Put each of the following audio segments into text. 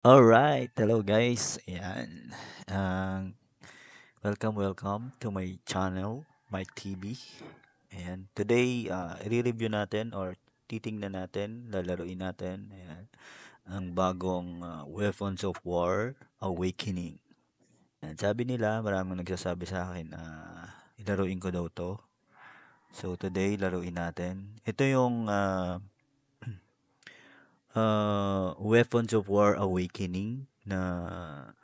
Alright, hello guys. Ayan. Um, welcome to my channel, my TV. Ayan. Today, i-review natin or titingnan natin, lalaruin natin, ayan, ang bagong Weapons of War Awakening. Ayan. Sabi nila, maraming nagsasabi sa akin na ilaruin ko daw to. So today, laruin natin. Ito yung Weapons of War Awakening na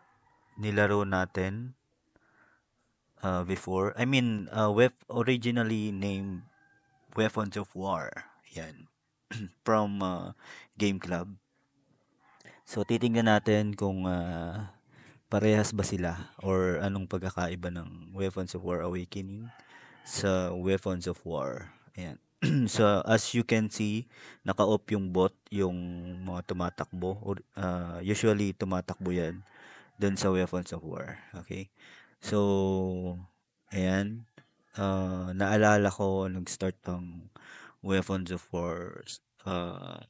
nilaro natin before. I mean, originally named Weapons of War. Yan. From Game Club. So, titingnan natin kung parehas ba sila or anong pagkakaiba ng Weapons of War Awakening sa Weapons of War. Ayan. So, as you can see, naka-off yung bot, yung mga tumatakbo. Usually, tumatakbo yan dun sa Weapons of War. Okay? So, ayan. Naalala ko, nag-start ng Weapons of War 2009.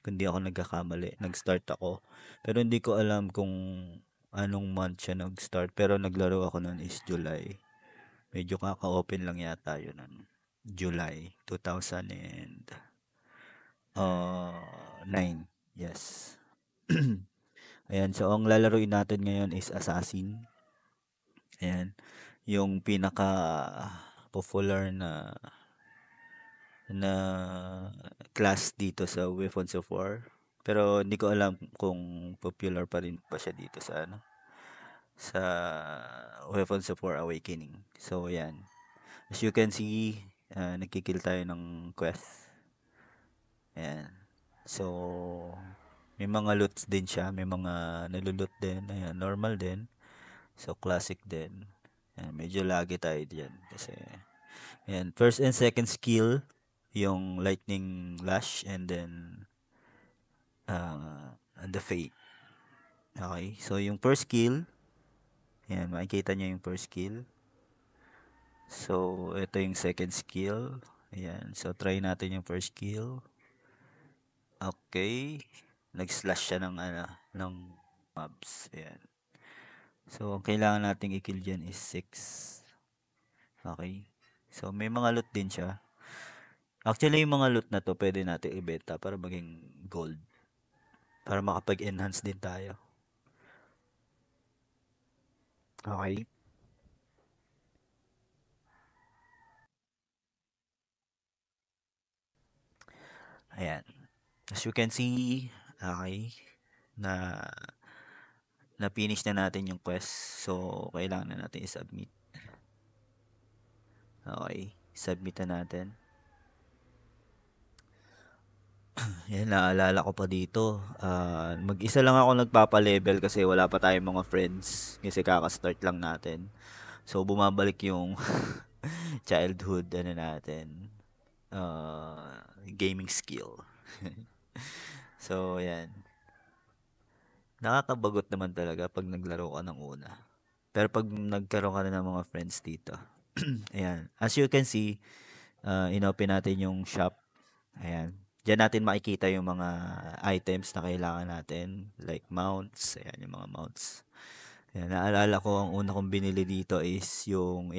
Kung di ako nagkakamali, nag-start ako. Pero hindi ko alam kung anong month siya nag-start. Pero naglaro ako noon is July. Medyo kaka-open lang yata yun. July 2009. Yes. Ayan, so ang lalaruin natin ngayon is Assassin. Ayan, yung pinaka popular na class dito sa Weapons of War. Pero hindi ko alam kung popular pa rin pa siya dito sa sa Weapons of War Awakening. So ayan. As you can see, nagkikill tayo ng quest. Ayan. So may mga loots din siya, may mga nalulot din. Ayan, normal din. So classic din. Ayan, medyo lagi tayo diyan kasi ayan, first and second skill yung lightning lash and then the fate. Okay, so yung first skill, ayan, makikita niyo yung first skill. So ito yung second skill. Ayan, so try natin yung first skill. Okay, nag-slash siya ng mobs. Ayan. So ang kailangan nating i-kill diyan is 6. Okay. So may mga loot din siya. Actually, yung mga loot na to, pwede natin ibenta para maging gold. Para makapag-enhance din tayo. Okay. Ayan. As you can see, okay, na na-finish na natin yung quest. So, kailangan na natin i-submit. Okay. Submit na natin. Yan, naalala ko pa dito. Mag-isa lang ako nagpapa-level kasi wala pa tayong mga friends. Kasi kaka-start lang natin. So, bumabalik yung childhood natin. Gaming skill. So, yan. Nakakabagot naman talaga pag naglaro ka ng una. Pero pag nagkaroon ka na ng mga friends dito. Ayan. As you can see, inopen natin yung shop. Ayan. Diyan natin makikita yung mga items na kailangan natin. Like mounts. Ayan, yung mga mounts. Ayan, naalala ko ang una kong binili dito is yung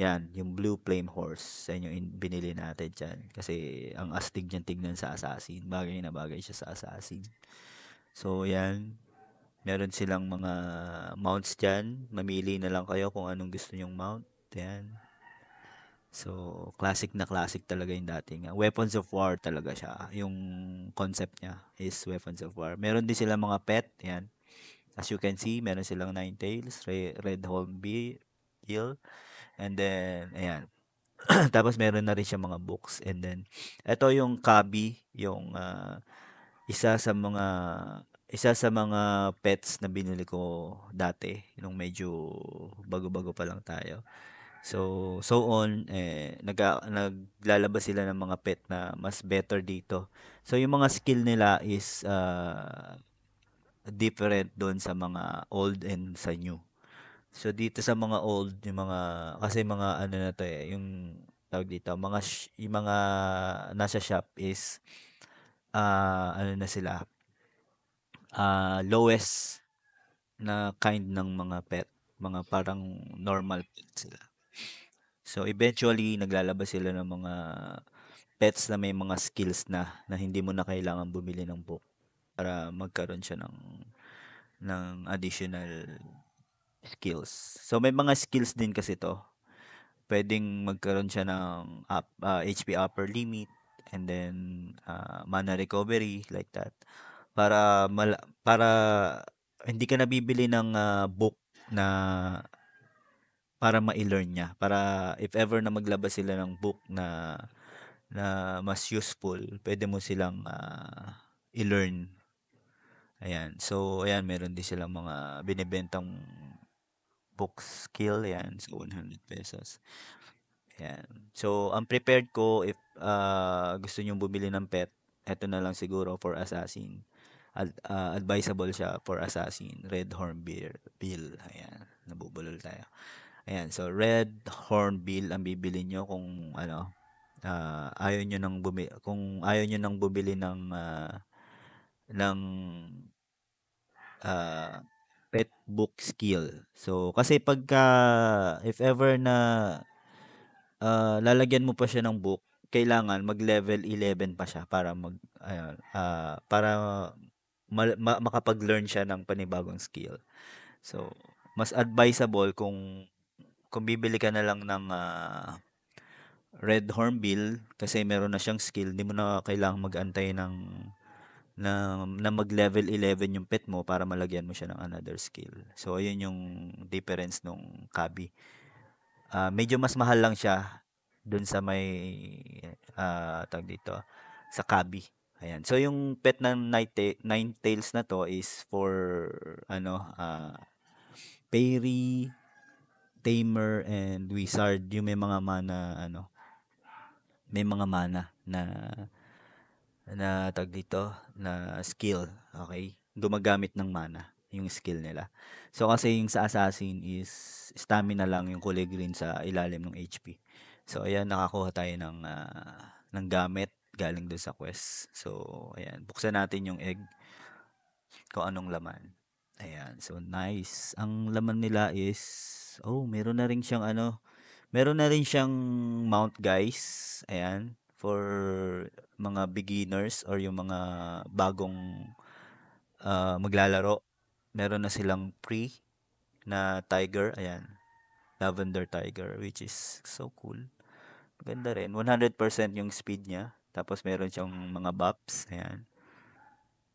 Blue Flame Horse. Ayan yung binili natin dyan. Kasi ang astig niyan tignan sa Assassin. Bagay na bagay siya sa Assassin. So, yan. Meron silang mga mounts dyan. Mamili na lang kayo kung anong gusto nyong mount. Ayan. So, classic na classic talaga yung dating. Weapons of War talaga siya. Yung concept niya is Weapons of War. Meron din silang mga pet. Ayan. As you can see, meron silang Ninetales, Red Hornbill, and then, ayan. Tapos meron na rin siya mga books. And then, ito yung Kabi, yung isa sa mga pets na binili ko dati, nung medyo bago-bago pa lang tayo. So on, naglalabas sila ng mga pet na mas better dito. So, yung mga skill nila is different doon sa mga old and sa new. So dito sa mga old, yung mga kasi mga ano na to yung tawag dito, yung mga nasa shop is ano na sila. lowest na kind ng mga pet, mga parang normal pet sila. So eventually naglalabas sila ng mga pets na may mga skills na hindi mo na kailangan bumili ng book para magkaroon siya ng additional skills. So may mga skills din kasi 'to. Puwedeng magkaroon siya ng HP upper limit and then, mana recovery like that. Para hindi ka na bibili ng, book na para mai-learn niya. Para if ever na maglabas sila ng book na mas useful, puwede mo silang, i-learn, ayan. So ayan, meron din silang mga binebentang book skill, ayan, so ₱100. Ayan. So, ang prepared ko if, gusto niyong bumili ng pet, eto na lang siguro for assassin. Advisable siya for assassin, red hornbill, ayan, nabubulol tayo. Ayan, so red hornbill ang bibili niyo kung ano, kung ayaw niyo ng bumili ng, ah, pet book skill. So, kasi pagka if ever na lalagyan mo pa siya ng book, kailangan mag-level 11 pa siya para para makapag-learn siya ng panibagong skill. So, mas advisable kung bibili ka na lang ng red hornbill kasi meron na siyang skill, hindi mo na kailangang mag-antay na mag-level 11 yung pet mo para malagyan mo siya ng another skill. So, ayun yung difference nung Kabi. Medyo mas mahal lang siya dun sa may tawag dito, sa Kabi. Ayan. So yung pet ng Nine Tails na to is for ano, Fairy, Tamer, and Wizard. Yung may mga mana ano, may mga mana na tawag dito, na skill, okay? Gumagamit ng mana yung skill nila. So kasi yung sa assassin is stamina lang yung kulay green sa ilalim ng HP. So ayan, nakakuha tayo ng gamit galing dun sa quest. So ayan, buksan natin yung egg kung anong laman. Ayan, so nice. Ang laman nila is, oh, meron na rin siyang mount guys. Ayan, for mga beginners or yung mga bagong maglalaro. Meron na silang pre na tiger. Ayan, lavender tiger which is so cool. Ganda rin. 100% yung speed niya. Tapos meron siyang mga buffs. Ayan.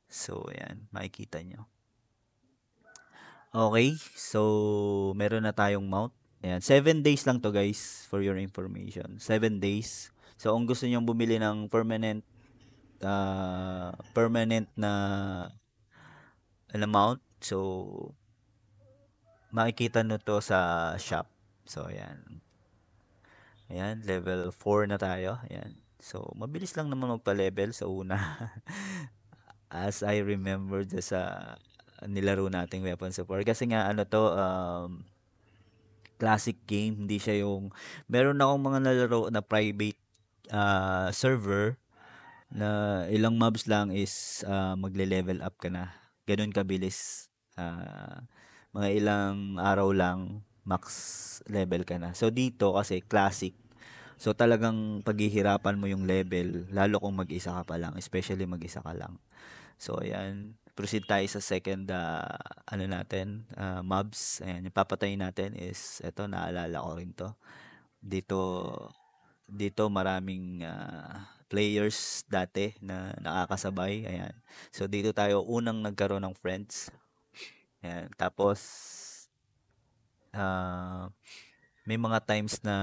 So, ayan. Makikita nyo. Okay. So, meron na tayong mount. Ayan. 7 days lang to guys for your information. 7 days. So, kung gusto nyong bumili ng permanent na mount, so, makikita nyo to sa shop. So, ayan. Ayan, level 4 na tayo. Ayan. So, mabilis lang naman magpa-level sa una. As I remember sa nilaro nating Weapon Support. Kasi nga, ano to, classic game. Hindi siya yung, meron akong mga nalaro na private server na ilang mobs lang is magle-level up ka na. Ganun kabilis. Mga ilang araw lang, max level ka na. So, dito kasi classic. So, talagang paghihirapan mo yung level, lalo kung mag-isa ka pa lang, especially mag-isa ka lang. So, ayan. Proceed tayo sa second, ano natin, mobs. Ayan, yung papatayin natin is, eto, naalala ko rin to. Dito, dito maraming players dati na nakakasabay. Ayan. So, dito tayo unang nagkaroon ng friends. Ayan. Tapos, ah, may mga times na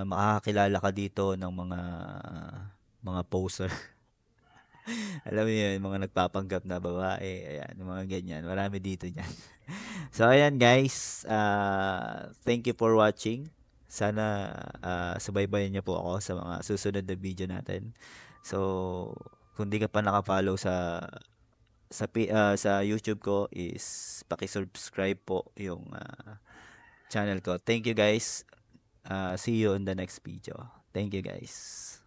makakakilala ka dito ng mga poser. Alam mo yun, mga nagpapanggap na babae, ayan, mga ganyan. Marami dito niyan. So, ayan guys, thank you for watching. Sana subaybayan niyo po ako sa mga susunod na video natin. So, kung di ka pa naka-follow sa YouTube ko is paki-subscribe po yung channel ko. Thank you guys. See you in the next video. Thank you guys.